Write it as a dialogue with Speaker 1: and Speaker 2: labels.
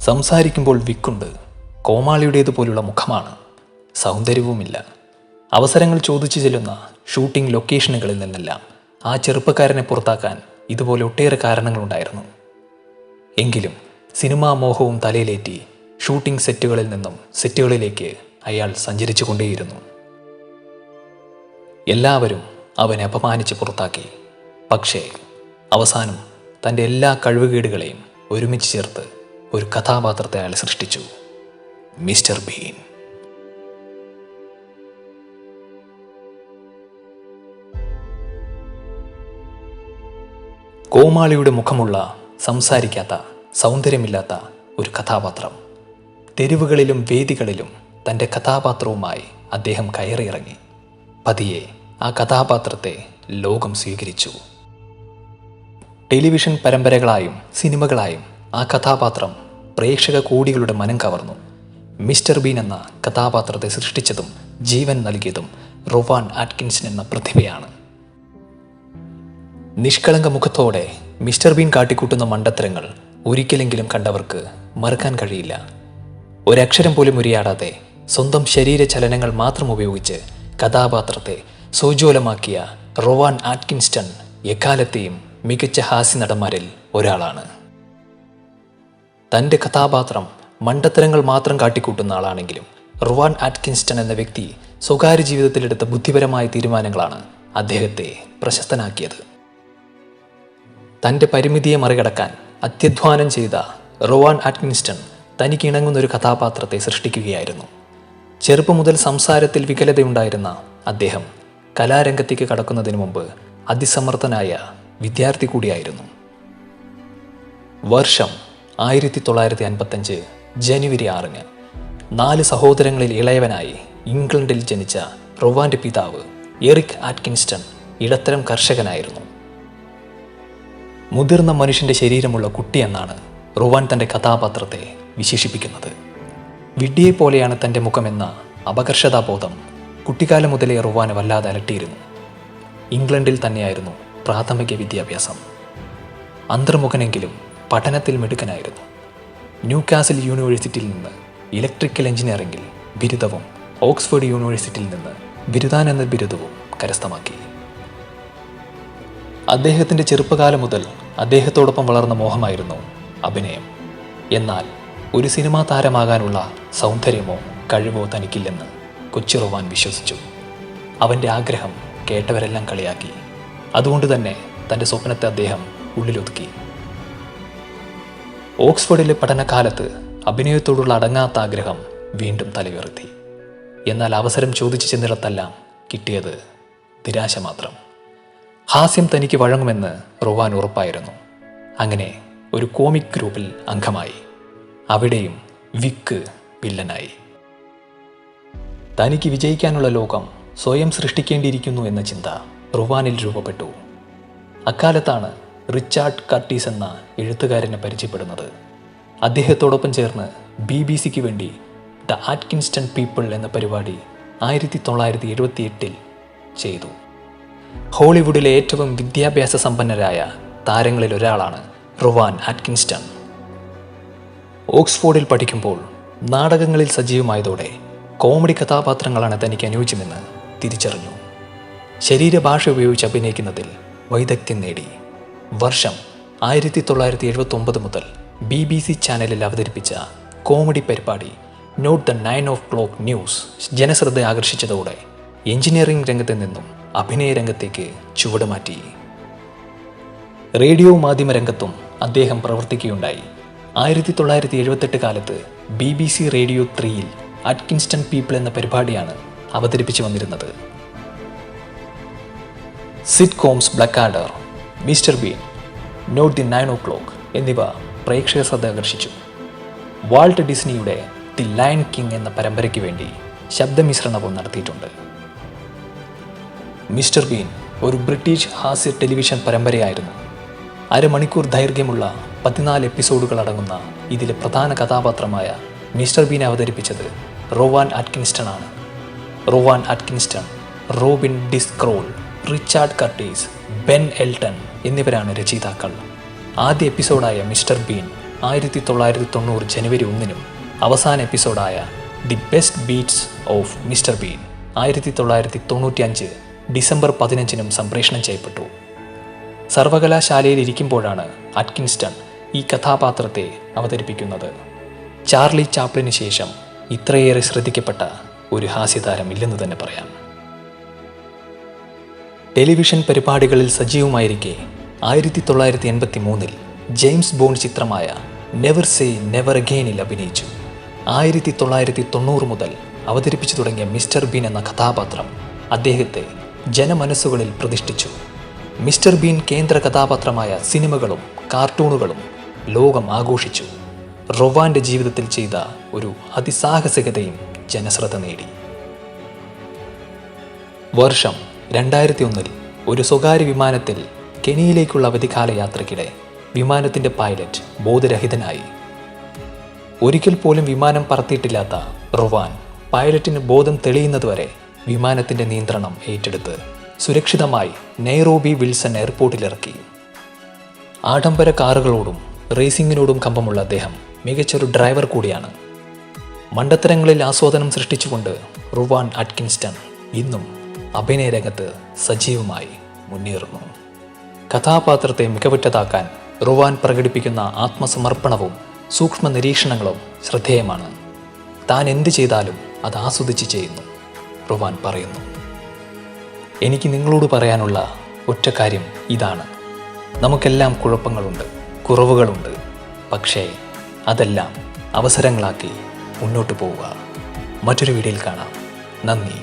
Speaker 1: സംസാരിക്കുമ്പോൾ വിക്കുണ്ട്. കോമാളിയുടേതുപോലുള്ള മുഖമാണ്. സൗന്ദര്യവുമില്ല. അവസരങ്ങൾ ചോദിച്ചു ചെല്ലുന്ന ഷൂട്ടിംഗ് ലൊക്കേഷനുകളിൽ നിന്നെല്ലാം ആ ചെറുപ്പക്കാരനെ പുറത്താക്കാൻ ഇതുപോലെ ഒട്ടേറെ കാരണങ്ങളുണ്ടായിരുന്നു. എങ്കിലും സിനിമാ മോഹവും തലയിലേറ്റി ഷൂട്ടിംഗ് സെറ്റുകളിൽ നിന്നും സെറ്റുകളിലേക്ക് അയാൾ സഞ്ചരിച്ചു കൊണ്ടേയിരുന്നു. എല്ലാവരും അവനെ അപമാനിച്ച് പുറത്താക്കി. പക്ഷേ അവസാനം തൻ്റെ എല്ലാ കഴിവുകേടുകളെയും ഒരുമിച്ച് ചേർത്ത് ഒരു കഥാപാത്രത്തെ അയാൾ സൃഷ്ടിച്ചു. Mister been. കോമാളിയുടെ മുഖമുള്ള, സംസാരിക്കാത്ത, സൗന്ദര്യമില്ലാത്ത ഒരു കഥാപാത്രം. തെരുവുകളിലും വേദികളിലും തൻ്റെ കഥാപാത്രവുമായി അദ്ദേഹം കയറിയിറങ്ങി. പതിയെ ആ കഥാപാത്രത്തെ ലോകം സ്വീകരിച്ചു. ടെലിവിഷൻ പരമ്പരകളായും സിനിമകളായും ആ കഥാപാത്രം പ്രേക്ഷക കോടികളുടെ മനം കവർന്നു. മിസ്റ്റർ ബീൻ എന്ന കഥാപാത്രത്തെ സൃഷ്ടിച്ചതും ജീവൻ നൽകിയതും റോവാൻ ആറ്റ്കിൻസൺ എന്ന പ്രതിഭയാണ്. നിഷ്കളങ്ക മുഖത്തോടെ മിസ്റ്റർ ബീൻ കാട്ടിക്കൂട്ടുന്ന മണ്ടത്തരങ്ങൾ ഒരിക്കലെങ്കിലും കണ്ടവർക്ക് മറക്കാൻ കഴിയില്ല. ഒരക്ഷരം പോലും ഉരിയാടാതെ സ്വന്തം ശരീര ചലനങ്ങൾ മാത്രം ഉപയോഗിച്ച് കഥാപാത്രത്തെ സോജ്വലമാക്കിയ റോവാൻ ആറ്റ്കിൻസൺ എക്കാലത്തെയും മികച്ച ഹാസ്യ നടന്മാരിൽ ഒരാളാണ്. തൻ്റെ കഥാപാത്രം മണ്ടത്തരങ്ങൾ മാത്രം കാട്ടിക്കൂട്ടുന്ന ആളാണെങ്കിലും റോവാൻ ആറ്റ്കിൻസൺ എന്ന വ്യക്തി സ്വകാര്യ ജീവിതത്തിലെടുത്ത ബുദ്ധിപരമായ തീരുമാനങ്ങളാണ് അദ്ദേഹത്തെ പ്രശസ്തനാക്കിയത്. തൻ്റെ പരിമിതിയെ മറികടക്കാൻ അത്യധ്വാനം ചെയ്ത റോവാൻ ആറ്റ്കിൻസൺ തനിക്ക് ഇണങ്ങുന്ന ഒരു കഥാപാത്രത്തെ സൃഷ്ടിക്കുകയായിരുന്നു. ചെറുപ്പം മുതൽ സംസാരത്തിൽ വികലതയുണ്ടായിരുന്ന അദ്ദേഹം കലാരംഗത്തേക്ക് കടക്കുന്നതിന് മുമ്പ് അതിസമർത്ഥനായ വിദ്യാർത്ഥി കൂടിയായിരുന്നു. വർഷം 1955 ജനുവരി 6 4 സഹോദരങ്ങളിൽ ഇളയവനായി ഇംഗ്ലണ്ടിൽ ജനിച്ച റോവാന്റെ പിതാവ് എറിക് ആറ്റ്കിൻസൺ ഇടത്തരം കർഷകനായിരുന്നു. മുതിർന്ന മനുഷ്യന്റെ ശരീരമുള്ള കുട്ടി എന്നാണ് റോവാൻ തൻ്റെ കഥാപാത്രത്തെ വിശേഷിപ്പിക്കുന്നത്. വിഡ്ഢിയെ പോലെയാണ് തൻ്റെ മുഖമെന്ന അപകർഷതാബോധം കുട്ടിക്കാലം മുതലേ റോവാനെ വല്ലാതെ അലട്ടിയിരുന്നു. ഇംഗ്ലണ്ടിൽ തന്നെയായിരുന്നു പ്രാഥമിക വിദ്യാഭ്യാസം. അന്തർമുഖനെങ്കിലും പഠനത്തിൽ മിടുക്കനായിരുന്നു. ന്യൂകാസിൽ യൂണിവേഴ്സിറ്റിയിൽ നിന്ന് ഇലക്ട്രിക്കൽ എഞ്ചിനീയറിംഗിൽ ബിരുദവും ഓക്സ്ഫോർഡ് യൂണിവേഴ്സിറ്റിയിൽ നിന്ന് ബിരുദാനന്തര ബിരുദവും കരസ്ഥമാക്കി. അദ്ദേഹത്തിൻ്റെ ചെറുപ്പകാലം മുതൽ അദ്ദേഹത്തോടൊപ്പം വളർന്ന മോഹമായിരുന്നു അഭിനയം. എന്നാൽ ഒരു സിനിമാ താരമാകാനുള്ള സൗന്ദര്യമോ കഴിവോ തനിക്കില്ലെന്ന് കൊച്ചു റോവാൻ വിശ്വസിച്ചു. അവൻ്റെ ആഗ്രഹം കേട്ടവരെല്ലാം കളിയാക്കി. അതുകൊണ്ട് തന്നെ തൻ്റെ സ്വപ്നത്തെ അദ്ദേഹം ഉള്ളിലൊതുക്കി. ഓക്സ്ഫോർഡിലെ പഠനകാലത്ത് അഭിനയത്തോടുള്ള അടങ്ങാത്ത ആഗ്രഹം വീണ്ടും തലയുയർത്തി. എന്നാൽ അവസരം ചോദിച്ചു ചെന്നിടത്തെല്ലാം കിട്ടിയത് നിരാശ മാത്രം. ഹാസ്യം തനിക്ക് വഴങ്ങുമെന്ന് റോവാൻ ഉറപ്പായിരുന്നു. അങ്ങനെ ഒരു കോമിക് ഗ്രൂപ്പിൽ അംഗമായി. അവിടെയും വിക്ക് വില്ലനായി. തനിക്ക് വിജയിക്കാനുള്ള ലോകം സ്വയം സൃഷ്ടിക്കേണ്ടിയിരിക്കുന്നു എന്ന ചിന്ത റോവാനിൽ രൂപപ്പെട്ടു. അക്കാലത്താണ് റിച്ചാർഡ് കർട്ടീസ് എന്ന എഴുത്തുകാരനെ പരിചയപ്പെടുന്നത്. അദ്ദേഹത്തോടൊപ്പം ചേർന്ന് BBC വേണ്ടി ദ ആറ്റ്കിൻസൺ പീപ്പിൾ എന്ന പരിപാടി 1978 ചെയ്തു. ഹോളിവുഡിലെ ഏറ്റവും വിദ്യാഭ്യാസ സമ്പന്നരായ താരങ്ങളിൽ ഒരാളാണ് റോവാൻ ആറ്റ്കിൻസൺ. ഓക്സ്ഫോർഡിൽ പഠിക്കുമ്പോൾ നാടകങ്ങളിൽ സജീവമായതോടെ കോമഡി കഥാപാത്രങ്ങളാണ് തനിക്ക് അനുയോജ്യമെന്ന് തിരിച്ചറിഞ്ഞു. ശരീരഭാഷ ഉപയോഗിച്ച് അഭിനയിക്കുന്നതിൽ വൈദഗ്ധ്യം നേടി. വർഷം 1979 മുതൽ BBC ചാനലിൽ അവതരിപ്പിച്ച കോമഡി പരിപാടി നോട്ട് ദ 9 o'clock ന്യൂസ് ജനശ്രദ്ധ ആകർഷിച്ചതോടെ എഞ്ചിനീയറിംഗ് രംഗത്ത് നിന്നും അഭിനയ രംഗത്തേക്ക് ചുവടുമാറ്റി. റേഡിയോ മാധ്യമ രംഗത്തും അദ്ദേഹം പ്രവർത്തിക്കുകയുണ്ടായി. 1978 കാലത്ത് BBC റേഡിയോ 3 ആറ്റ്കിൻസൺ പീപ്പിൾ എന്ന പരിപാടിയാണ് അവതരിപ്പിച്ചു വന്നിരുന്നത്. Sitcoms Blackadder, Mister Bean, Not the 9 o'clock എന്നിവ പ്രേക്ഷക ശ്രദ്ധ ആകർഷിച്ചു. വാൾട്ട് ഡിസ്നിയുടെ ദി ലയൺ കിങ് എന്ന പരമ്പരയ്ക്ക് വേണ്ടി ശബ്ദമിശ്രണവും നടത്തിയിട്ടുണ്ട്. മിസ്റ്റർ ബീൻ ഒരു ബ്രിട്ടീഷ് ഹാസ്യ ടെലിവിഷൻ പരമ്പരയായിരുന്നു. അരമണിക്കൂർ ദൈർഘ്യമുള്ള 14 എപ്പിസോഡുകൾ അടങ്ങുന്ന ഇതിലെ പ്രധാന കഥാപാത്രമായ മിസ്റ്റർ ബീനെ അവതരിപ്പിച്ചത് റോവാൻ ആറ്റ്കിൻസൺ ആണ്. Rowan Atkinson, Robin Driscoll, Richard Curtis, Ben Elton എന്നിവരാണ് രചയിതാക്കൾ. ആദ്യ എപ്പിസോഡായ മിസ്റ്റർ ബീൻ 1990 ജനുവരി 1 അവസാന എപ്പിസോഡായ The Best Bits of Mister Bean 1995 December 15 സംപ്രേഷണം ചെയ്യപ്പെട്ടു. സർവകലാശാലയിൽ ഇരിക്കുമ്പോഴാണ് അറ്റ്കിൻസ്റ്റൺ ഈ കഥാപാത്രത്തെ അവതരിപ്പിക്കുന്നത്. ചാർലി ചാപ്ലിന് ശേഷം ഇത്രയേറെ ശ്രദ്ധിക്കപ്പെട്ട ഒരു ഹാസ്യതാരം ഇല്ലെന്ന് തന്നെ പറയാം. ടെലിവിഷൻ പരിപാടികളിൽ സജീവമായിരിക്കെ 1983 ജെയിംസ് ബോണ്ട് ചിത്രമായ നെവർ സേ നെവർ അഗെയിനിൽ അഭിനയിച്ചു. 1990 മുതൽ അവതരിപ്പിച്ചു തുടങ്ങിയ മിസ്റ്റർ ബീൻ എന്ന കഥാപാത്രം അദ്ദേഹത്തെ ജനമനസ്സുകളിൽ പ്രതിഷ്ഠിച്ചു. മിസ്റ്റർ ബീൻ കേന്ദ്ര കഥാപാത്രമായ സിനിമകളും കാർട്ടൂണുകളും ലോകം ആഘോഷിച്ചു. റൊവാന്റെ ജീവിതത്തിൽ ചെയ്ത ഒരു അതിസാഹസികതയും ജനശ്രദ്ധ നേടി. വർഷം 2001 ഒരു സ്വകാര്യ വിമാനത്തിൽ കെനിയയിലേക്കുള്ള അവധിക്കാല യാത്രയ്ക്കിടെ വിമാനത്തിൻ്റെ പൈലറ്റ് ബോധരഹിതനായി. ഒരിക്കൽ പോലും വിമാനം പറത്തിയിട്ടില്ലാത്ത റൊവാൻ പൈലറ്റിന് ബോധം തെളിയുന്നതുവരെ വിമാനത്തിൻ്റെ നിയന്ത്രണം ഏറ്റെടുത്ത് സുരക്ഷിതമായി നെയ്റോബി വിൽസൺ എയർപോർട്ടിലിറക്കി. ആഡംബര കാറുകളോടും റേസിംഗിനോടും കമ്പമുള്ള അദ്ദേഹം മികച്ചൊരു ഡ്രൈവർ കൂടിയാണ്. മണ്ടത്തരങ്ങളിൽ ആസ്വാദനം സൃഷ്ടിച്ചുകൊണ്ട് റൊവാൻ അറ്റ്കിൻസ്റ്റൺ ഇന്നും അഭിനയ രംഗത്ത് സജീവമായി മുന്നേറുന്നു. കഥാപാത്രത്തെ മികവുറ്റതാക്കാൻ റൊവാൻ പ്രകടിപ്പിക്കുന്ന ആത്മസമർപ്പണവും സൂക്ഷ്മ നിരീക്ഷണങ്ങളും ശ്രദ്ധേയമാണ്. താൻ എന്ത് ചെയ്താലും അത് ആസ്വദിച്ച് ചെയ്യുന്നു, റൊവാൻ പറയുന്നു. എനിക്ക് നിങ്ങളോട് പറയാനുള്ള ഒറ്റ കാര്യം ഇതാണ്: നമുക്കെല്ലാം കുഴപ്പങ്ങളുണ്ട്, കുറവുകളുണ്ട്. പക്ഷേ അതെല്ലാം അവസരങ്ങളാക്കി മുന്നോട്ട് പോവുക. മറ്റൊരു വീഡിയോയിൽ കാണാം. നന്ദി.